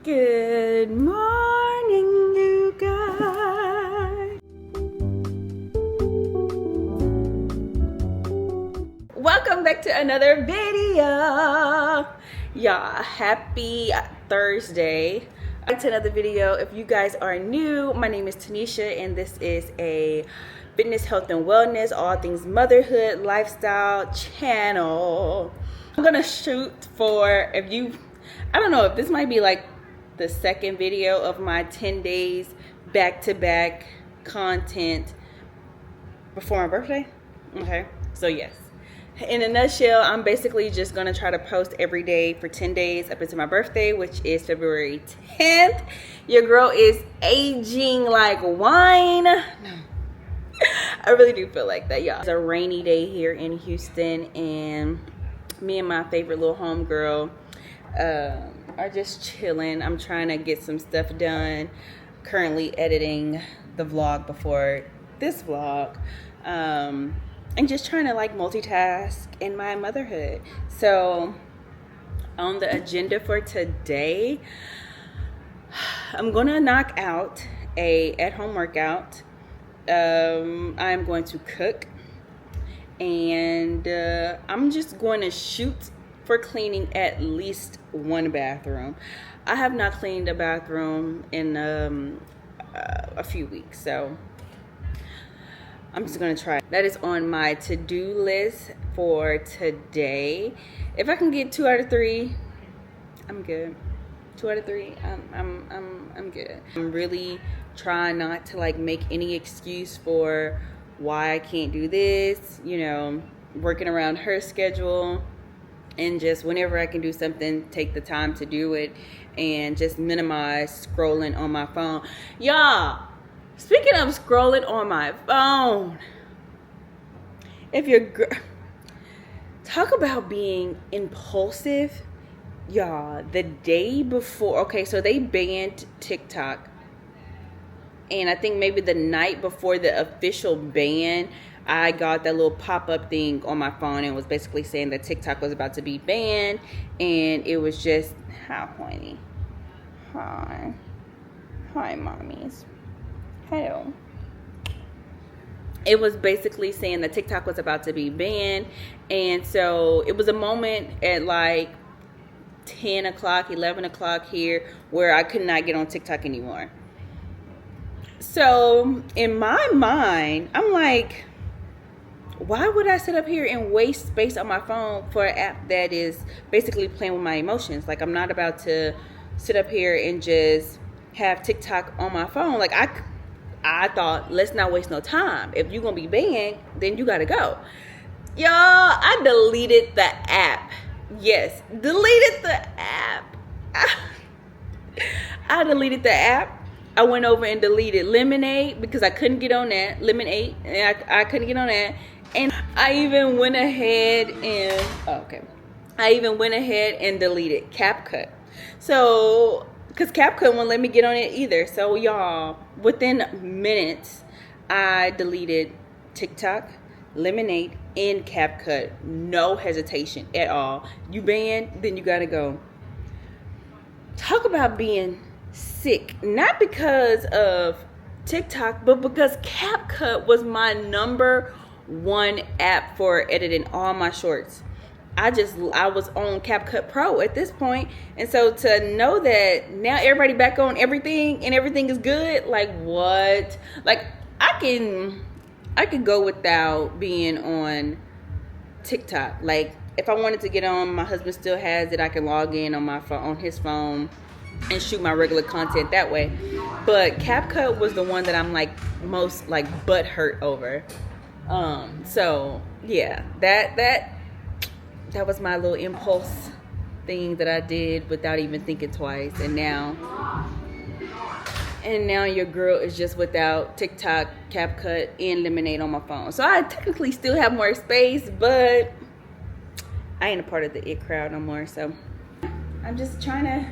Good morning, you guys. Welcome back to another video. Y'all, happy Thursday. Back to another video. If you guys are new, my name is Tanisha and this is a fitness, health, and wellness, all things motherhood, lifestyle channel. I'm gonna shoot for, I don't know if this might be like the second video of my 10 days back-to-back content before my birthday. Okay, so yes, in a nutshell, I'm basically just gonna try to post every day for 10 days up until my birthday, which is February 10th. Your girl is aging like wine. No, I really do feel like that, y'all. It's a rainy day here in Houston, and me and my favorite little homegirl are just chilling. I'm trying to get some stuff done. Currently editing the vlog before this vlog, and just trying to like multitask in my motherhood. So on the agenda for today, I'm gonna knock out a at-home workout. I'm going to cook, and I'm just going to shoot for cleaning at least one bathroom. I have not cleaned a bathroom in a few weeks, so I'm just gonna try. That is on my to-do list for today. If I can get 2 out of 3, I'm good. 2 out of 3, I'm good. I'm really trying not to like make any excuse for why I can't do this, you know, working around her schedule, and just whenever I can do something, take the time to do it, and just minimize scrolling on my phone. Y'all, speaking of scrolling on my phone, if you're talk about being impulsive, y'all, the day before, okay, so they banned TikTok, and I think maybe the night before the official ban, I got that little pop-up thing on my phone and was basically saying that TikTok was about to be banned, and it was just, hi, honey. Hi, mommies. Hello. It was basically saying that TikTok was about to be banned, and so it was a moment at like 10 o'clock, 11 o'clock here where I could not get on TikTok anymore. So in my mind, I'm like, why would I sit up here and waste space on my phone for an app that is basically playing with my emotions? Like, I'm not about to sit up here and just have TikTok on my phone. Like, I thought, let's not waste no time. If you're going to be banned, then you got to go. Y'all, I deleted the app. Yes, deleted the app. I deleted the app. I went over and deleted Lemonade because I couldn't get on that. Lemonade, and I couldn't get on that. And I even went ahead and deleted CapCut. So, because CapCut won't let me get on it either. So, y'all, within minutes, I deleted TikTok, Lemonade, and CapCut. No hesitation at all. You banned, then you gotta go. Talk about being sick. Not because of TikTok, but because CapCut was my number one app for editing all my shorts. I was on CapCut Pro at this point, and so to know that now everybody back on everything and everything is good, like what? Like I can go without being on TikTok. Like if I wanted to get on, my husband still has it. I can log in on my phone, on his phone, and shoot my regular content that way. But CapCut was the one that I'm like most like butthurt over. So yeah, that was my little impulse thing that I did without even thinking twice. And now your girl is just without TikTok, CapCut, and Lemonade on my phone. So I technically still have more space, but I ain't a part of the it crowd no more. So I'm just trying to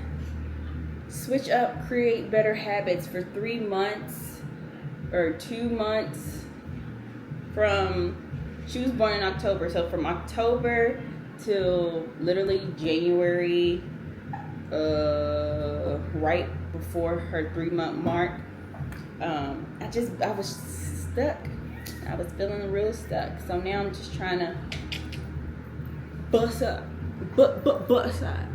switch up, create better habits for 3 months or 2 months. She was born in October, so from October till literally January right before her 3-month mark. I was stuck. I was feeling real stuck. So now I'm just trying to bust up. Bust up.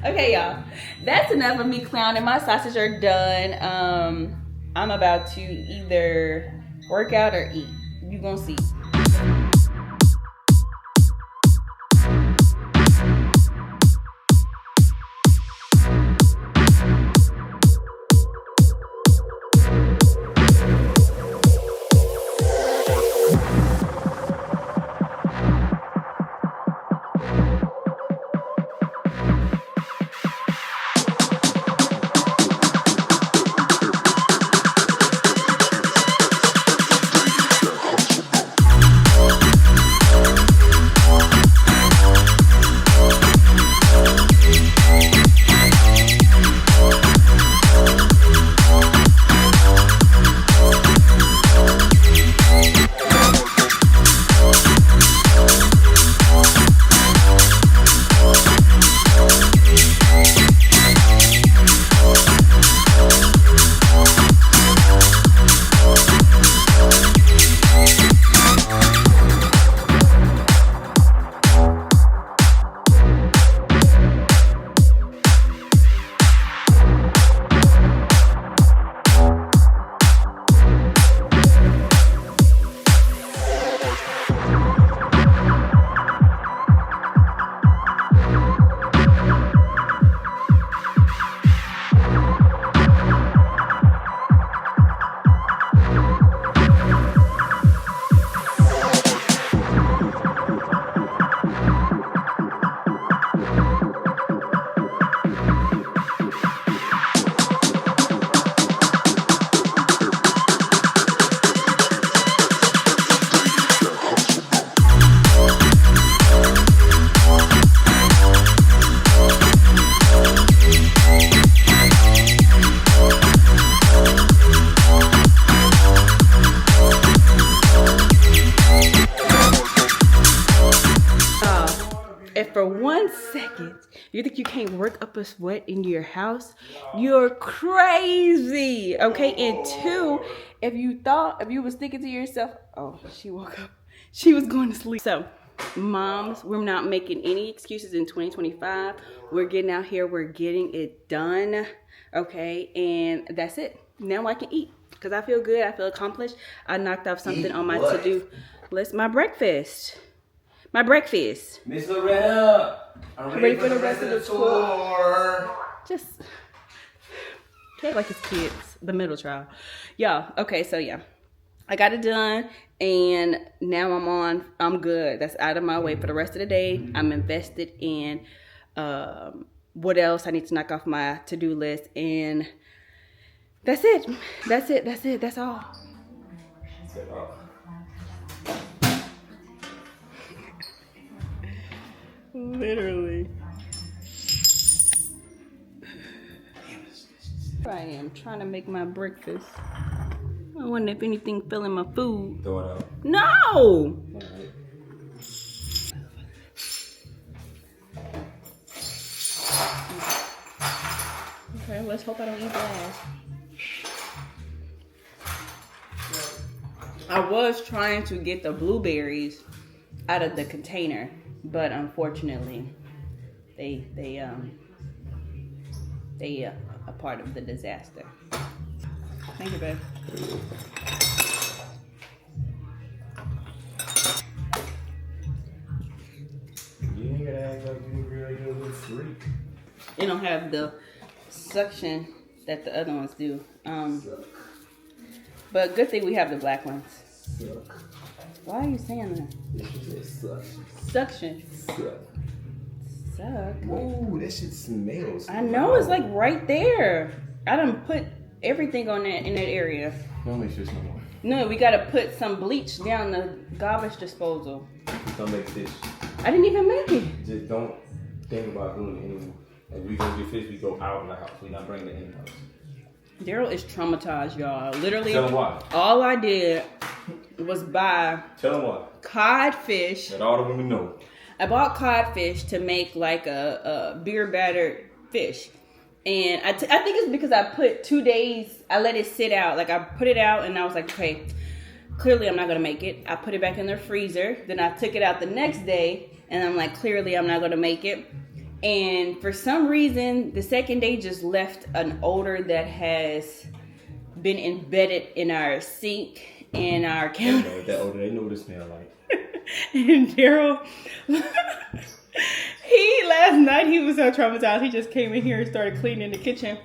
Okay, y'all. That's enough of me clowning. My sausages are done. I'm about to either work out or eat. You gonna see. If for 1 second you think you can't work up a sweat in your house, you're crazy. Okay, and 2, if you was thinking to yourself, oh, she woke up, she was going to sleep. So moms, we're not making any excuses in 2025. We're getting out here, we're getting it done. Okay, and that's it. Now I can eat because I feel good, I feel accomplished. I knocked off something on my to-do list. My breakfast. Miss Loretta, I'm ready for the rest of the tour. Just okay, like it's kids, the middle child. Yeah, okay, so yeah. I got it done and now I'm good. That's out of my way for the rest of the day. I'm invested in what else I need to knock off my to-do list, and that's it. That's all. Literally. I am trying to make my breakfast. I wonder if anything fell in my food. Throw it out. No! Okay, let's hope I don't eat glass. I was trying to get the blueberries out of the container, but unfortunately, they a part of the disaster. Thank you, babe. You ain't gotta act like you really good with free. They don't have the suction that the other ones do. But good thing we have the black ones. Suck. Why are you saying that? Suck. Suction. Suck. Suck. Whoa, that shit smells. I know, it's like right there. I done put everything on that in that area. Don't make fish no more. No, we gotta put some bleach down the garbage disposal. Don't make fish. I didn't even make it. Just don't think about doing it anymore. If we go get fish, we go out of the house. We not bring it in the house. Daryl is traumatized, y'all. Literally, Tell him why. all I did was buy Tell him why. codfish. Let all the women know. I bought codfish to make like a beer battered fish. And I think it's because I put 2 days, I let it sit out. Like I put it out and I was like, okay, clearly I'm not going to make it. I put it back in the freezer. Then I took it out the next day and I'm like, clearly I'm not going to make it. And for some reason, the second day just left an odor that has been embedded in our sink and our counter. That odor, they know what it smells like. And Daryl, last night he was so traumatized. He just came in here and started cleaning the kitchen.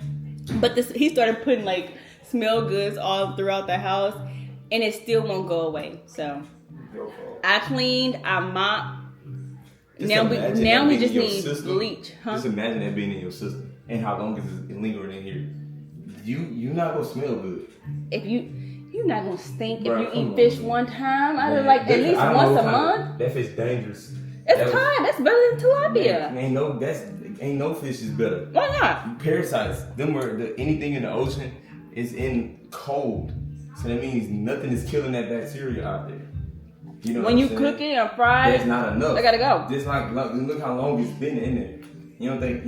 But he started putting like smell goods all throughout the house, and it still won't go away. So I cleaned, I mopped. Now we just need bleach, huh? Just imagine that being in your system and how long is it lingering in here. You not gonna smell good. If you're not gonna stink. Bro, if you eat fish one time out of like at least once a month. That fish dangerous. It's cod. That's better than tilapia. Ain't no fish is better. Why not? Parasites. Anything in the ocean is in cold, so that means nothing is killing that bacteria out there. You know when you cook it and fry it, that's not enough. I gotta go. Just like look how long it's been in there. You don't think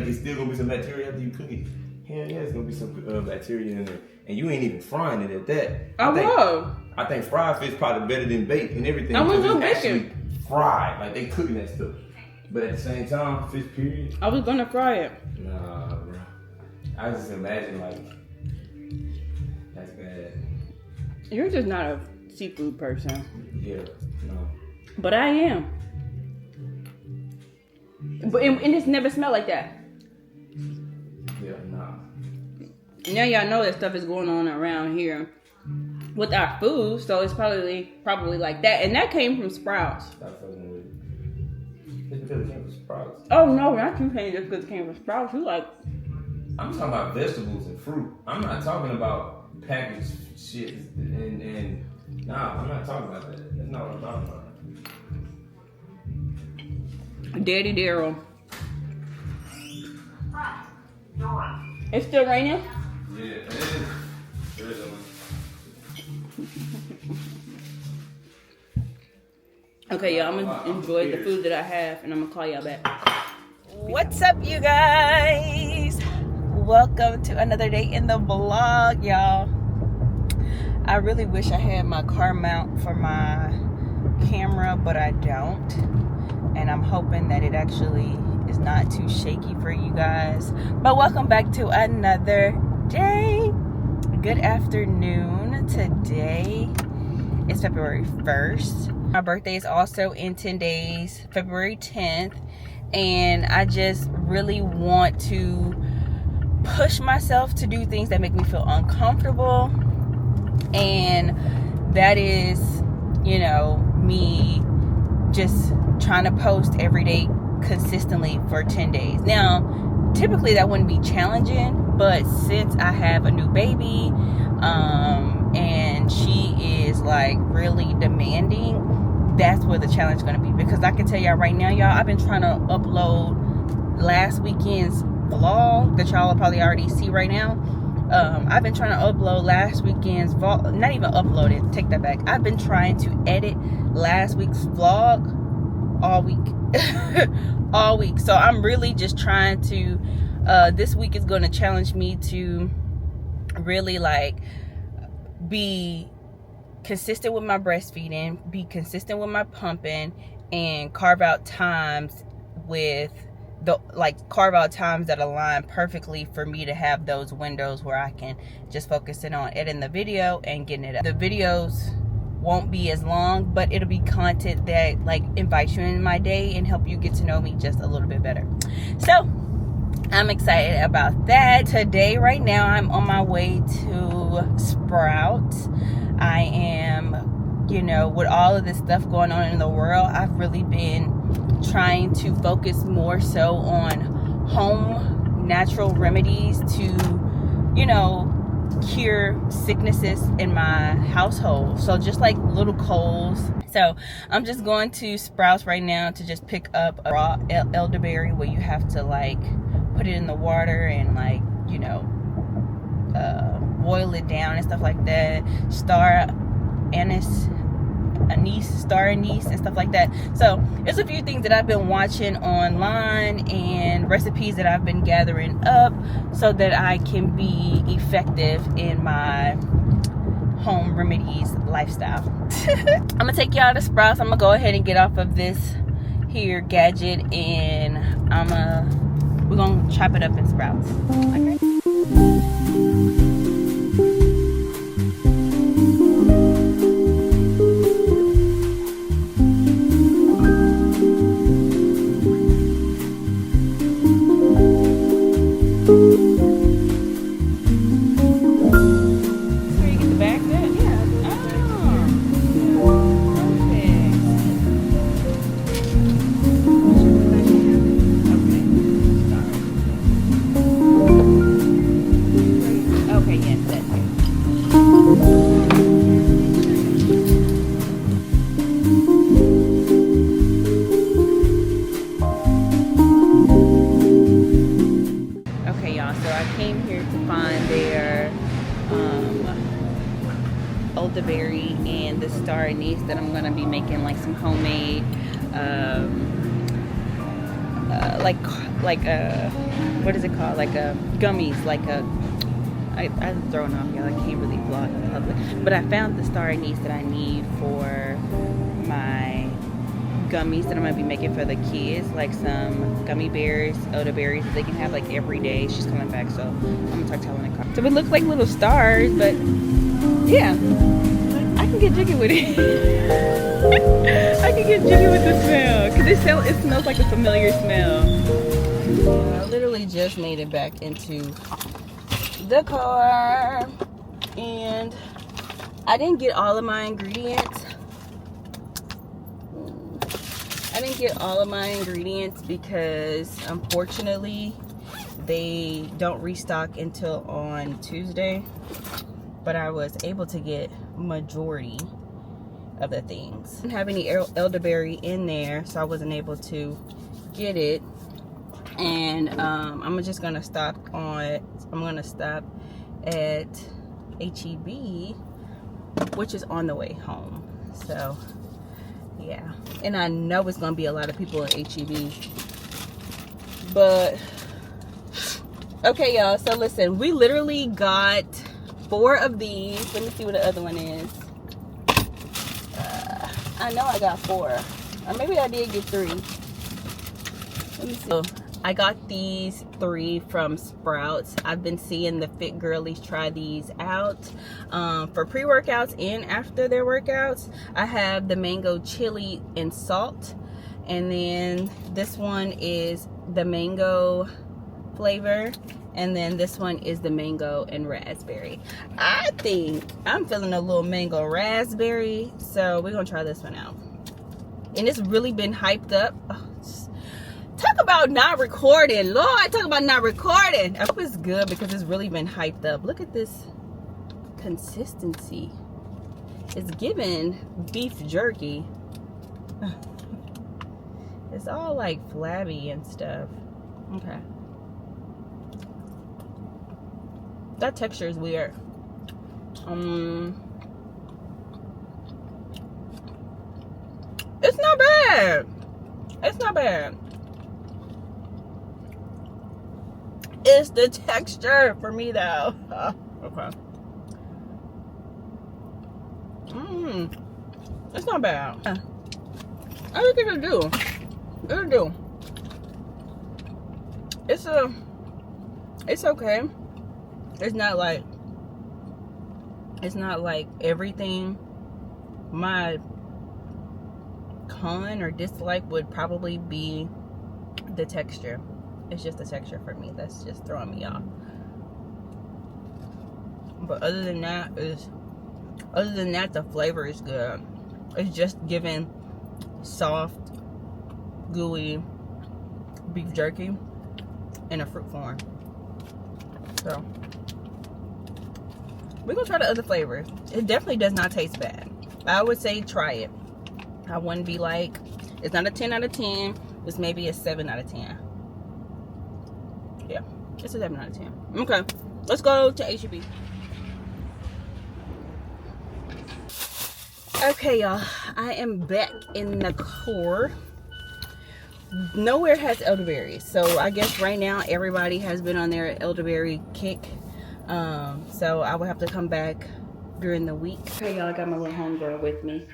it's still gonna be some bacteria after you cook it? Hell yeah, it's gonna be some bacteria in there, and you ain't even frying it at that. I think fried fish probably better than baked and everything. I was gonna bacon. Fried, like they cooking that stuff. But at the same time, fish period. I was gonna fry it. Nah, bro. I just imagine like that's bad. You're just not a seafood person. Yeah, no. But I am. But and it's never smelled like that. Yeah, nah. Now y'all know that stuff is going on around here with our food, so it's probably like that. And that came from Sprouts. Stop fucking with it. It's because it came from Sprouts. Oh no, not you saying just because it came from Sprouts. You like? I'm talking about vegetables and fruit. I'm not talking about packaged shit and nah, I'm not talking about that. That's not what I'm talking about. Daddy Daryl. It's still raining? Yeah, it is. There is Okay, y'all, I'm gonna enjoy the food that I have and I'm gonna call y'all back. What's up, you guys? Welcome to another day in the vlog, y'all. I really wish I had my car mount for my camera, but I don't. And I'm hoping that it actually is not too shaky for you guys. But welcome back to another day. Good afternoon. Today is February 1st. My birthday is also in 10 days, February 10th. And I just really want to push myself to do things that make me feel uncomfortable. And that is, you know, me just trying to post every day consistently for 10 days. Now, typically that wouldn't be challenging, but since I have a new baby, and she is like really demanding, that's where the challenge is going to be. Because I can tell y'all right now, y'all, I've been trying to upload last weekend's vlog that y'all will probably already see right now. I've been trying to upload last weekend's vlog, not even upload it, take that back. I've been trying to edit last week's vlog all week. All week. So I'm really just trying to, this week is going to challenge me to really like be consistent with my breastfeeding, be consistent with my pumping, and carve out times that align perfectly for me to have those windows where I can just focus in on editing the video and getting it up. The videos won't be as long, but it'll be content that like invites you in my day and help you get to know me just a little bit better. So I'm excited about that. Today, right now, I'm on my way to Sprouts. I am, you know, with all of this stuff going on in the world, I've really been trying to focus more so on home natural remedies to, you know, cure sicknesses in my household. So just like little colds. So I'm just going to Sprouts right now to just pick up a raw elderberry where you have to like put it in the water and like, you know, boil it down and stuff like that. Star anise anise, star anise, and stuff like that. So there's a few things that I've been watching online and recipes that I've been gathering up so that I can be effective in my home remedies lifestyle. I'm gonna take y'all to Sprouts. I'm gonna go ahead and get off of this here gadget, and we're gonna chop it up in Sprouts. Okay. Elderberry and the star anise that I'm gonna be making like some homemade what is it called, like gummies, like I'm throwing off, y'all. I can't really vlog in public, but I found the star anise that I need for my gummies that I'm gonna be making for the kids, like some gummy bears, elderberries that they can have like every day. She's coming back, so I'm gonna talk to her when I come. So it looks like little stars, but yeah, I can get jiggy with it. I can get jiggy with the smell, because it smells like a familiar smell. I literally just made it back into the car, and I didn't get all of my ingredients. Because unfortunately they don't restock until on Tuesday, but I was able to get majority of the things. I didn't have any elderberry in there, so I wasn't able to get it. And I'm just gonna stop at HEB, which is on the way home. So yeah, and I know it's gonna be a lot of people at HEB, but okay, y'all. So listen, we literally got 4 of these. Let me see what the other one is. I know I got 4, or maybe I did get 3. Let me see. So I got these 3 from Sprouts. I've been seeing the fit girlies try these out for pre-workouts and after their workouts. I have the mango chili and salt, and then this one is the mango flavor, and then this one is the mango and raspberry. I think I'm feeling a little mango raspberry, so we're gonna try this one out. And it's really been hyped up. Talk about not recording, Lord, talk about not recording. I hope it's good because it's really been hyped up. Look at this consistency. It's giving beef jerky. It's all like flabby and stuff. Okay. That texture is weird. It's not bad. It's not bad. It's the texture for me though. Okay. It's not bad. I think it'll do. It'll do. It's okay. It's not like everything. My con or dislike would probably be the texture. It's just the texture for me that's just throwing me off. But other than that, the flavor is good. It's just giving soft, gooey beef jerky in a fruit form. So we're gonna try the other flavors. It definitely does not taste bad. I would say try it. I wouldn't be like, it's not a 10 out of 10. It's maybe a 7 out of 10. Yeah, it's a 7 out of 10. Okay, let's go to HEB. Okay, y'all, I am back in the core. Nowhere has elderberry, so I guess right now everybody has been on their elderberry kick. So I will have to come back during the week. Okay, y'all, I got my little homegirl with me.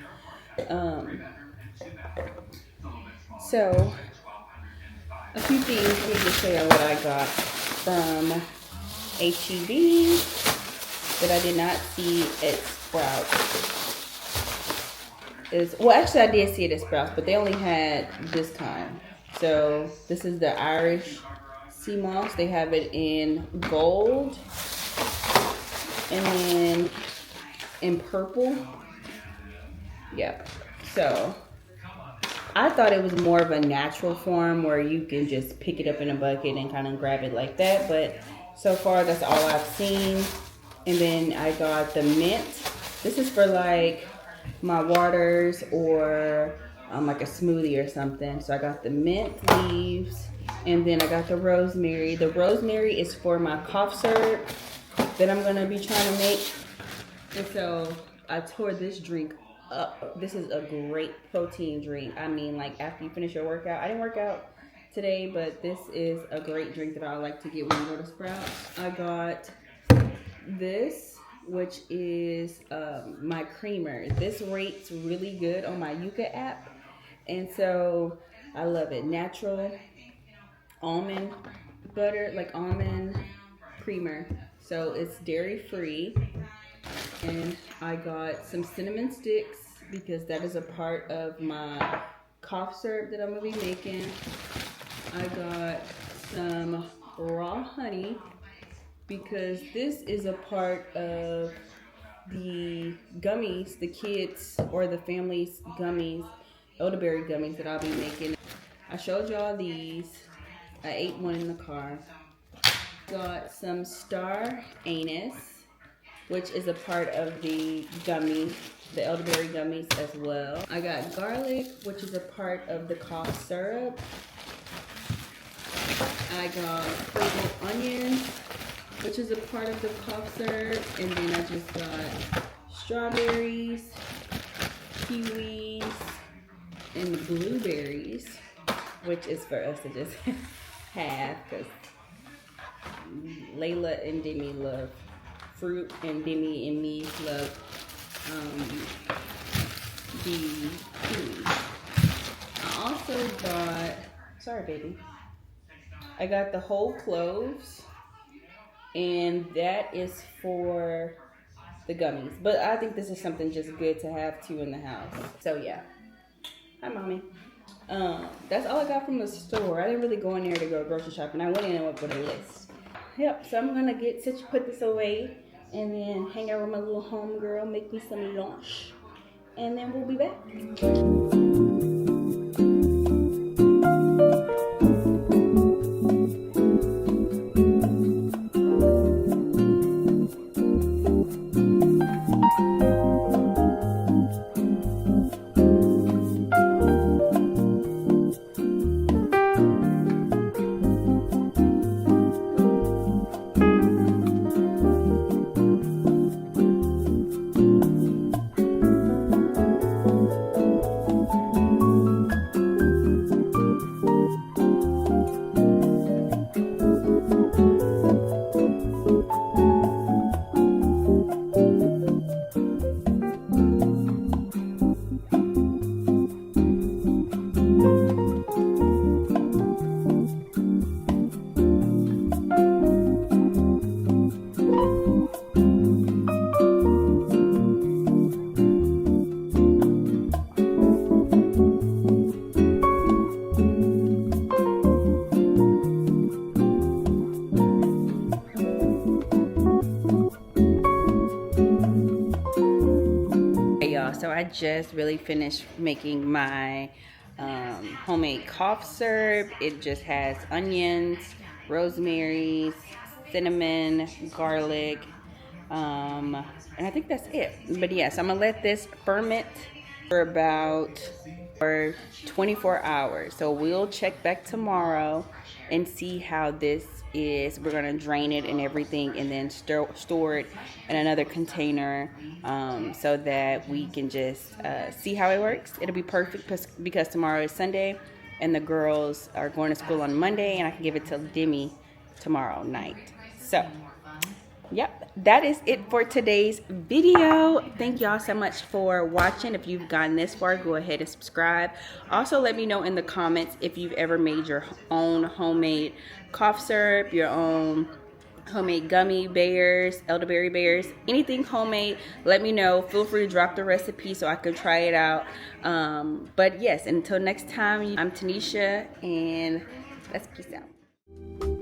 So a few things. Let me just show you what I got from HEB that I did not see at Sprouts. Well, actually I did see it at Sprouts, but they only had this kind. So this is the Irish sea moss. They have it in gold and then in purple. Yep. So I thought it was more of a natural form where you can just pick it up in a bucket and kind of grab it like that. But so far that's all I've seen. And then I got the mint. This is for like my waters or like a smoothie or something. So I got the mint leaves and then I got the rosemary. The rosemary is for my cough syrup that I'm gonna be trying to make. And so I tore this drink up. This is a great protein drink. I mean, like after you finish your workout. I didn't work out today, but this is a great drink that I like to get when I go to Sprouts. I got this, which is my creamer. This rates really good on my Yuka app, and so I love it. Natural almond butter, like almond creamer, so it's dairy free. And I got some cinnamon sticks because that is a part of my cough syrup that I'm gonna be making. I got some raw honey because this is a part of the gummies, the kids or the family's gummies, elderberry gummies that I'll be making. I showed y'all these. I ate one in the car. Got some star anise, which is a part of the gummy, the elderberry gummies as well. I got garlic, which is a part of the cough syrup. I got purple onions, which is a part of the cough syrup. And then I just got strawberries, kiwis, and blueberries, which is for us to just have because Layla and Demi love fruit, and Demi and me love the kiwi. I also got, sorry baby, I got the whole cloves, and that is for the gummies. But I think this is something just good to have too in the house. So yeah. Hi mommy. That's all I got from the store. I didn't really go in there to go grocery shopping. I went in with a list. Yep, so I'm gonna put this away and then hang out with my little homegirl, make me some lunch, and then we'll be back. So I just really finished making my homemade cough syrup. It just has onions, rosemary, cinnamon, garlic, and I think that's it. But yes, I'm gonna let this ferment for about 24 hours. So we'll check back tomorrow and see how this is we're gonna drain it and everything, and then store it in another container, so that we can just see how it works. It'll be perfect because tomorrow is Sunday and the girls are going to school on Monday, and I can give it to Demi tomorrow night. So yep, that is it for today's video. Thank y'all so much for watching. If you've gotten this far, go ahead and subscribe. Also, let me know in the comments if you've ever made your own homemade cough syrup, your own homemade gummy bears, elderberry bears, anything homemade. Let me know. Feel free to drop the recipe so I can try it out. But yes, until next time, I'm Tanisha, and let's peace out.